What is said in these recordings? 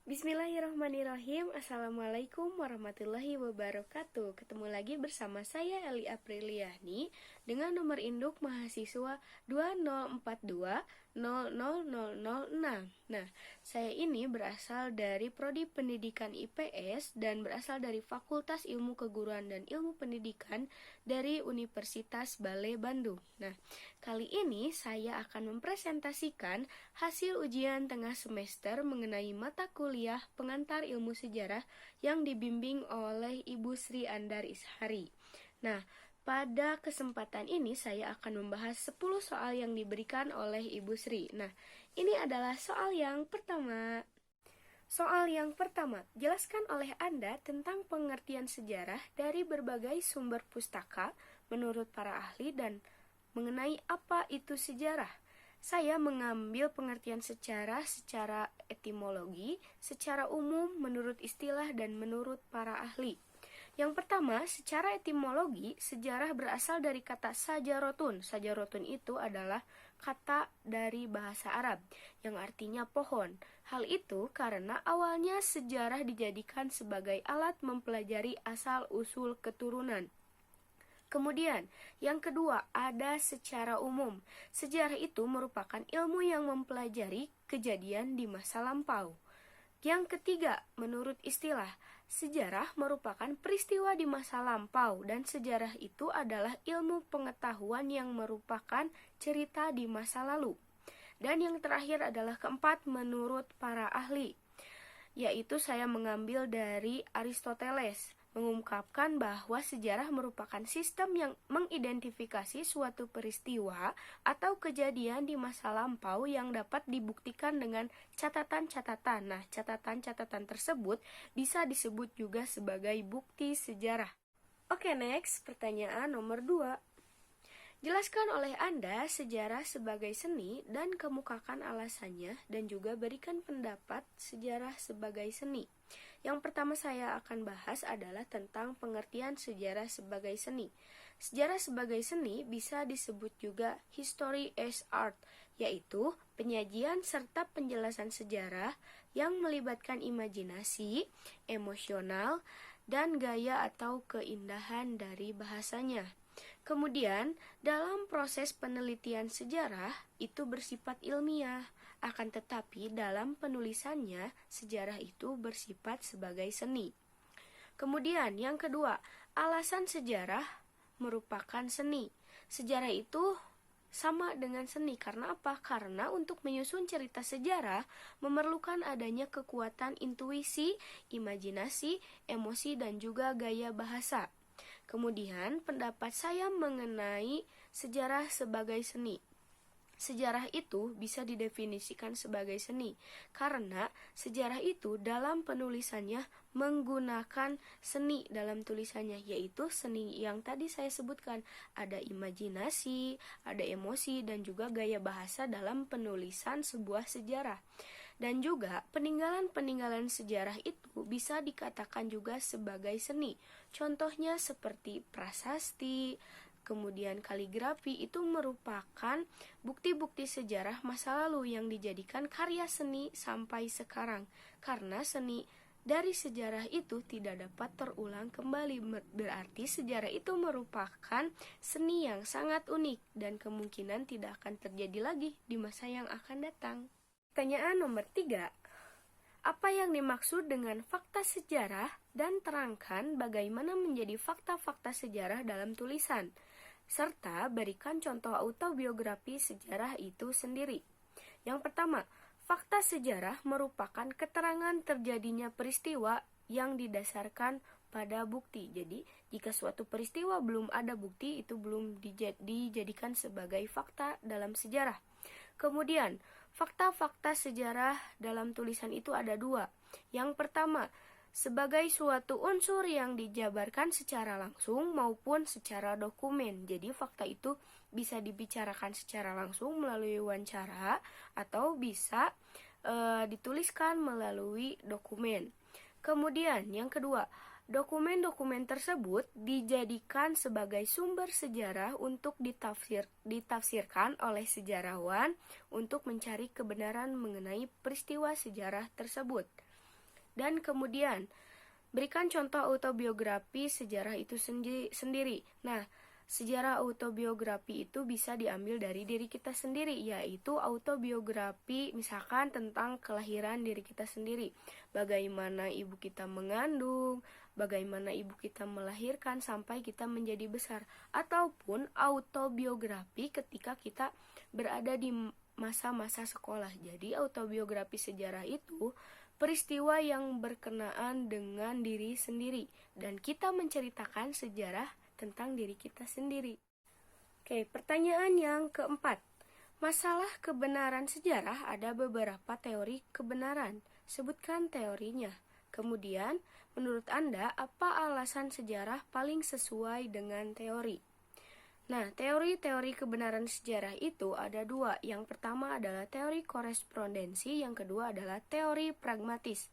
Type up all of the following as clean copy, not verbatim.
Bismillahirrahmanirrahim. Assalamualaikum warahmatullahi wabarakatuh. Ketemu lagi bersama saya Eli Apriliani dengan nomor induk mahasiswa 2042000006. Nah, saya ini berasal dari Prodi Pendidikan IPS dan berasal dari Fakultas Ilmu Keguruan dan Ilmu Pendidikan dari Universitas Bale Bandung. Nah, kali ini saya akan mempresentasikan hasil ujian tengah semester mengenai mata kuliah pengantar ilmu sejarah yang dibimbing oleh Ibu Sri Andar Ishari. Nah, pada kesempatan ini saya akan membahas 10 soal yang diberikan oleh Ibu Sri. Nah, ini adalah soal yang pertama. Soal yang pertama, jelaskan oleh Anda tentang pengertian sejarah dari berbagai sumber pustaka menurut para ahli dan mengenai apa itu sejarah. Saya mengambil pengertian secara etimologi, secara umum, menurut istilah, dan menurut para ahli. Yang pertama, secara etimologi, sejarah berasal dari kata sajarotun. Sajarotun itu adalah kata dari bahasa Arab yang artinya pohon. Hal itu karena awalnya sejarah dijadikan sebagai alat mempelajari asal-usul keturunan. Kemudian, yang kedua, ada secara umum. Sejarah itu merupakan ilmu yang mempelajari kejadian di masa lampau. Yang ketiga, menurut istilah, sejarah merupakan peristiwa di masa lampau dan sejarah itu adalah ilmu pengetahuan yang merupakan cerita di masa lalu. Dan yang terakhir adalah keempat, menurut para ahli, yaitu saya mengambil dari Aristoteles, mengungkapkan bahwa sejarah merupakan sistem yang mengidentifikasi suatu peristiwa atau kejadian di masa lampau yang dapat dibuktikan dengan catatan-catatan. Nah, catatan-catatan tersebut bisa disebut juga sebagai bukti sejarah. Oke, next, pertanyaan nomor 2. Jelaskan oleh Anda sejarah sebagai seni dan kemukakan alasannya dan juga berikan pendapat sejarah sebagai seni. Yang pertama saya akan bahas adalah tentang pengertian sejarah sebagai seni. Sejarah sebagai seni bisa disebut juga history as art, yaitu penyajian serta penjelasan sejarah yang melibatkan imajinasi, emosional, dan gaya atau keindahan dari bahasanya. Kemudian, dalam proses penelitian sejarah itu bersifat ilmiah, akan tetapi dalam penulisannya sejarah itu bersifat sebagai seni. Kemudian, yang kedua, alasan sejarah merupakan seni. Sejarah itu sama dengan seni, karena apa? Karena untuk menyusun cerita sejarah memerlukan adanya kekuatan intuisi, imajinasi, emosi, dan juga gaya bahasa. Kemudian, pendapat saya mengenai sejarah sebagai seni. Sejarah itu bisa didefinisikan sebagai seni, karena sejarah itu dalam penulisannya menggunakan seni dalam tulisannya, yaitu seni yang tadi saya sebutkan. Ada imajinasi, ada emosi, dan juga gaya bahasa dalam penulisan sebuah sejarah. Dan juga peninggalan-peninggalan sejarah itu bisa dikatakan juga sebagai seni. Contohnya seperti prasasti, kemudian kaligrafi itu merupakan bukti-bukti sejarah masa lalu yang dijadikan karya seni sampai sekarang. Karena seni dari sejarah itu tidak dapat terulang kembali, berarti sejarah itu merupakan seni yang sangat unik dan kemungkinan tidak akan terjadi lagi di masa yang akan datang. Pertanyaan nomor 3. Apa yang dimaksud dengan fakta sejarah dan terangkan bagaimana menjadi fakta-fakta sejarah dalam tulisan, serta berikan contoh autobiografi sejarah itu sendiri. Yang pertama, fakta sejarah merupakan keterangan terjadinya peristiwa yang didasarkan pada bukti. Jadi, jika suatu peristiwa belum ada bukti, itu belum dijadikan sebagai fakta dalam sejarah. Kemudian, fakta-fakta sejarah dalam tulisan itu ada 2. Yang pertama, sebagai suatu unsur yang dijabarkan secara langsung maupun secara dokumen. Jadi fakta itu bisa dibicarakan secara langsung melalui wawancara atau bisa dituliskan melalui dokumen. Kemudian yang kedua, dokumen-dokumen tersebut dijadikan sebagai sumber sejarah untuk ditafsirkan oleh sejarawan untuk mencari kebenaran mengenai peristiwa sejarah tersebut. Dan kemudian, berikan contoh autobiografi sejarah itu sendiri. Nah, sejarah autobiografi itu bisa diambil dari diri kita sendiri, yaitu autobiografi misalkan tentang kelahiran diri kita sendiri. Bagaimana ibu kita mengandung, bagaimana ibu kita melahirkan sampai kita menjadi besar. Ataupun autobiografi ketika kita berada di masa-masa sekolah. Jadi autobiografi sejarah itu peristiwa yang berkenaan dengan diri sendiri. Dan kita menceritakan sejarah tentang diri kita sendiri. Oke, pertanyaan yang keempat. Masalah kebenaran sejarah ada beberapa teori kebenaran. Sebutkan teorinya. Kemudian, menurut Anda, apa alasan sejarah paling sesuai dengan teori? Nah, teori-teori kebenaran sejarah itu ada dua. Yang pertama adalah teori korespondensi, yang kedua adalah teori pragmatis.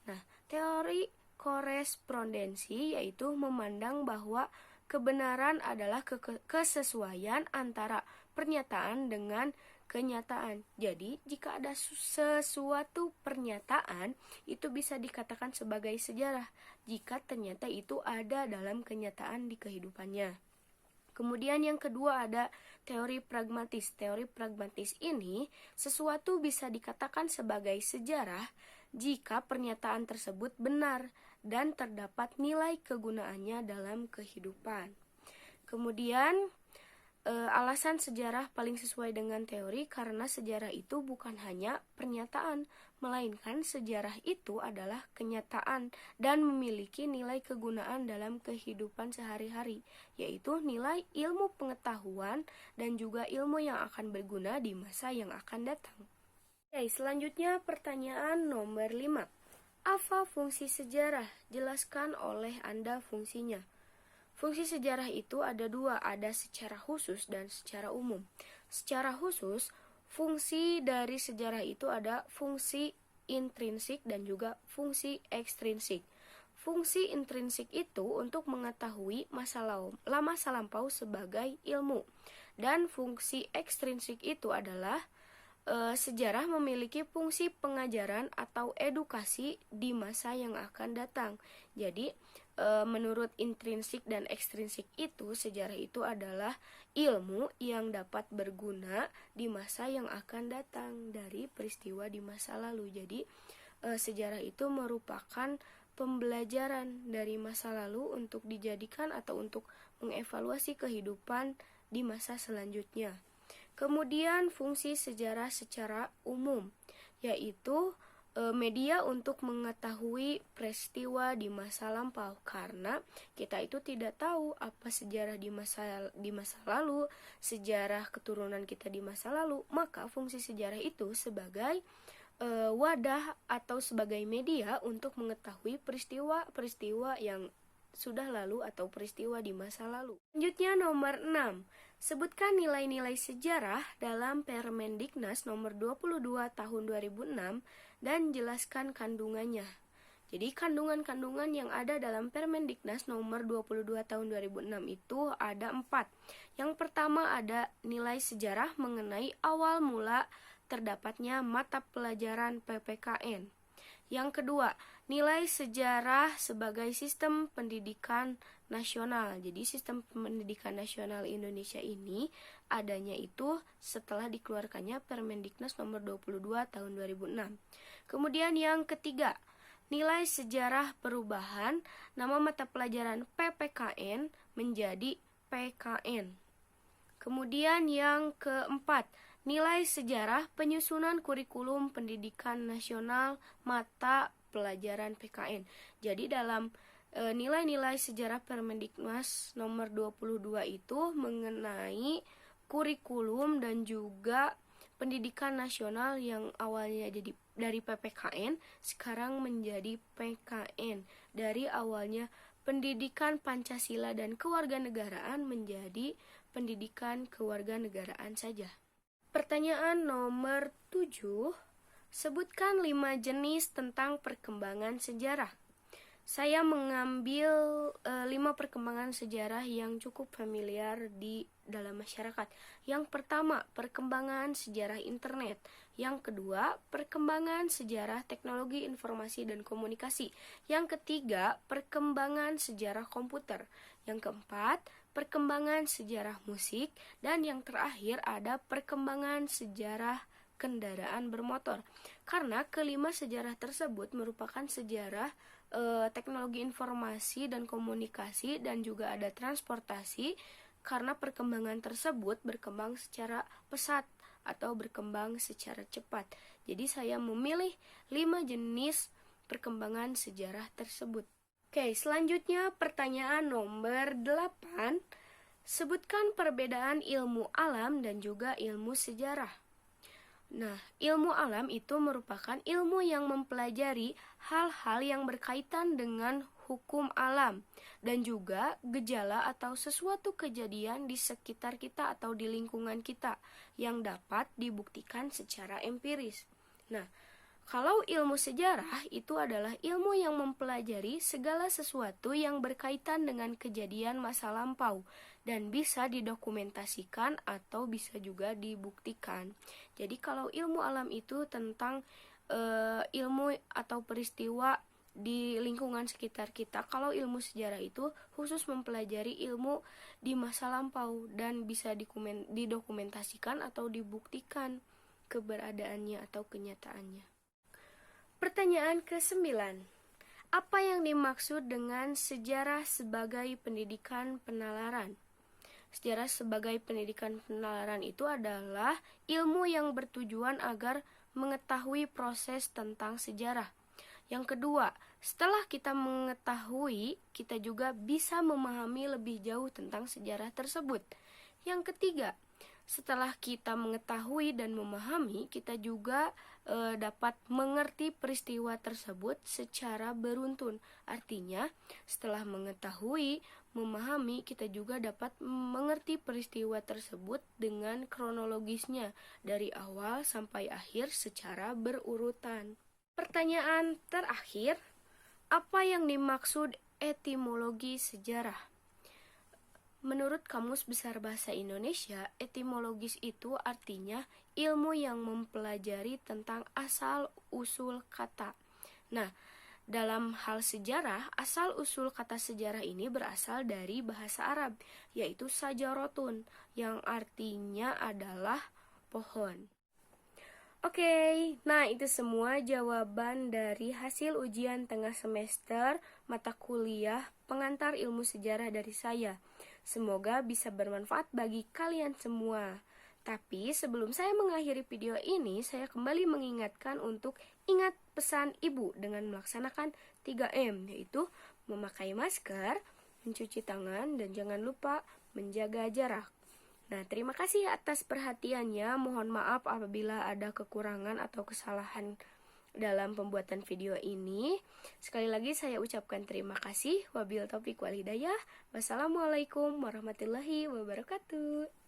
Nah, teori korespondensi yaitu memandang bahwa kebenaran adalah kesesuaian antara pernyataan dengan kenyataan. Jadi, jika ada sesuatu pernyataan, itu bisa dikatakan sebagai sejarah jika ternyata itu ada dalam kenyataan di kehidupannya. Kemudian yang kedua ada teori pragmatis. Teori pragmatis ini sesuatu bisa dikatakan sebagai sejarah jika pernyataan tersebut benar dan terdapat nilai kegunaannya dalam kehidupan. Kemudian alasan sejarah paling sesuai dengan teori karena sejarah itu bukan hanya pernyataan, melainkan sejarah itu adalah kenyataan dan memiliki nilai kegunaan dalam kehidupan sehari-hari, yaitu nilai ilmu pengetahuan dan juga ilmu yang akan berguna di masa yang akan datang. Oke, selanjutnya pertanyaan nomor 5. Apa fungsi sejarah? Jelaskan oleh Anda fungsinya. Fungsi sejarah itu ada dua, ada secara khusus dan secara umum. Secara khusus, fungsi dari sejarah itu ada fungsi intrinsik dan juga fungsi ekstrinsik. Fungsi intrinsik itu untuk mengetahui masa lampau sebagai ilmu. Dan fungsi ekstrinsik itu adalah sejarah memiliki fungsi pengajaran atau edukasi di masa yang akan datang. Jadi, menurut intrinsik dan ekstrinsik itu, sejarah itu adalah ilmu yang dapat berguna di masa yang akan datang dari peristiwa di masa lalu. Jadi, sejarah itu merupakan pembelajaran dari masa lalu untuk dijadikan atau untuk mengevaluasi kehidupan di masa selanjutnya. Kemudian fungsi sejarah secara umum, yaitu media untuk mengetahui peristiwa di masa lampau, karena kita itu tidak tahu apa sejarah di masa lalu, sejarah keturunan kita di masa lalu, maka fungsi sejarah itu sebagai wadah atau sebagai media untuk mengetahui peristiwa-peristiwa yang sudah lalu atau peristiwa di masa lalu. Selanjutnya nomor 6. Sebutkan nilai-nilai sejarah dalam Permendiknas nomor 22 tahun 2006 dan jelaskan kandungannya. Jadi kandungan-kandungan yang ada dalam Permendiknas nomor 22 tahun 2006 itu ada 4. Yang pertama ada nilai sejarah mengenai awal mula terdapatnya mata pelajaran PPKN. Yang kedua, nilai sejarah sebagai sistem pendidikan nasional. Jadi sistem pendidikan nasional Indonesia ini adanya itu setelah dikeluarkannya Permendiknas nomor 22 tahun 2006. Kemudian yang ketiga, nilai sejarah perubahan nama mata pelajaran PPKN menjadi PKN. Kemudian yang keempat, nilai sejarah penyusunan kurikulum pendidikan nasional mata pelajaran PKN. Jadi dalam nilai-nilai sejarah Permendiknas nomor 22 itu mengenai kurikulum dan juga pendidikan nasional yang awalnya jadi dari PPKN sekarang menjadi PKN. Dari awalnya pendidikan Pancasila dan kewarganegaraan menjadi pendidikan kewarganegaraan saja. Pertanyaan nomor 7. Sebutkan 5 jenis tentang perkembangan sejarah. Saya mengambil 5 perkembangan sejarah yang cukup familiar di dalam masyarakat. Yang pertama, perkembangan sejarah internet. Yang kedua, perkembangan sejarah teknologi informasi dan komunikasi. Yang ketiga, perkembangan sejarah komputer. Yang keempat, perkembangan sejarah musik. Dan yang terakhir ada perkembangan sejarah kendaraan bermotor. Karena kelima sejarah tersebut merupakan sejarah teknologi informasi dan komunikasi dan juga ada transportasi, karena perkembangan tersebut berkembang secara pesat atau berkembang secara cepat. Jadi saya memilih 5 jenis perkembangan sejarah tersebut. Oke, selanjutnya pertanyaan nomor 8. Sebutkan perbedaan ilmu alam dan juga ilmu sejarah. Nah, ilmu alam itu merupakan ilmu yang mempelajari hal-hal yang berkaitan dengan hukum alam dan juga gejala atau sesuatu kejadian di sekitar kita atau di lingkungan kita yang dapat dibuktikan secara empiris. Nah, kalau ilmu sejarah itu adalah ilmu yang mempelajari segala sesuatu yang berkaitan dengan kejadian masa lampau dan bisa didokumentasikan atau bisa juga dibuktikan. Jadi kalau ilmu alam itu tentang ilmu atau peristiwa di lingkungan sekitar kita. Kalau ilmu sejarah itu khusus mempelajari ilmu di masa lampau dan bisa didokumentasikan atau dibuktikan keberadaannya atau kenyataannya. Pertanyaan ke-9. Apa yang dimaksud dengan sejarah sebagai pendidikan penalaran? Sejarah sebagai pendidikan penalaran itu adalah ilmu yang bertujuan agar mengetahui proses tentang sejarah. Yang kedua, setelah kita mengetahui, kita juga bisa memahami lebih jauh tentang sejarah tersebut. Yang ketiga, setelah kita mengetahui dan memahami, kita juga dapat mengerti peristiwa tersebut secara beruntun. Artinya, setelah mengetahui, memahami, kita juga dapat mengerti peristiwa tersebut dengan kronologisnya dari awal sampai akhir secara berurutan. Pertanyaan terakhir, apa yang dimaksud etimologi sejarah? Menurut Kamus Besar Bahasa Indonesia, etimologis itu artinya ilmu yang mempelajari tentang asal-usul kata. Nah, dalam hal sejarah, asal-usul kata sejarah ini berasal dari bahasa Arab, yaitu sajarotun, yang artinya adalah pohon. Oke, nah itu semua jawaban dari hasil ujian tengah semester mata kuliah pengantar ilmu sejarah dari saya. Semoga bisa bermanfaat bagi kalian semua. Tapi sebelum saya mengakhiri video ini, saya kembali mengingatkan untuk ingat pesan ibu dengan melaksanakan 3M, yaitu memakai masker, mencuci tangan, dan jangan lupa menjaga jarak. Nah, terima kasih atas perhatiannya. Mohon maaf apabila ada kekurangan atau kesalahan dalam pembuatan video ini. Sekali lagi saya ucapkan terima kasih. Wabil taufiq wal hidayah. Wassalamualaikum warahmatullahi wabarakatuh.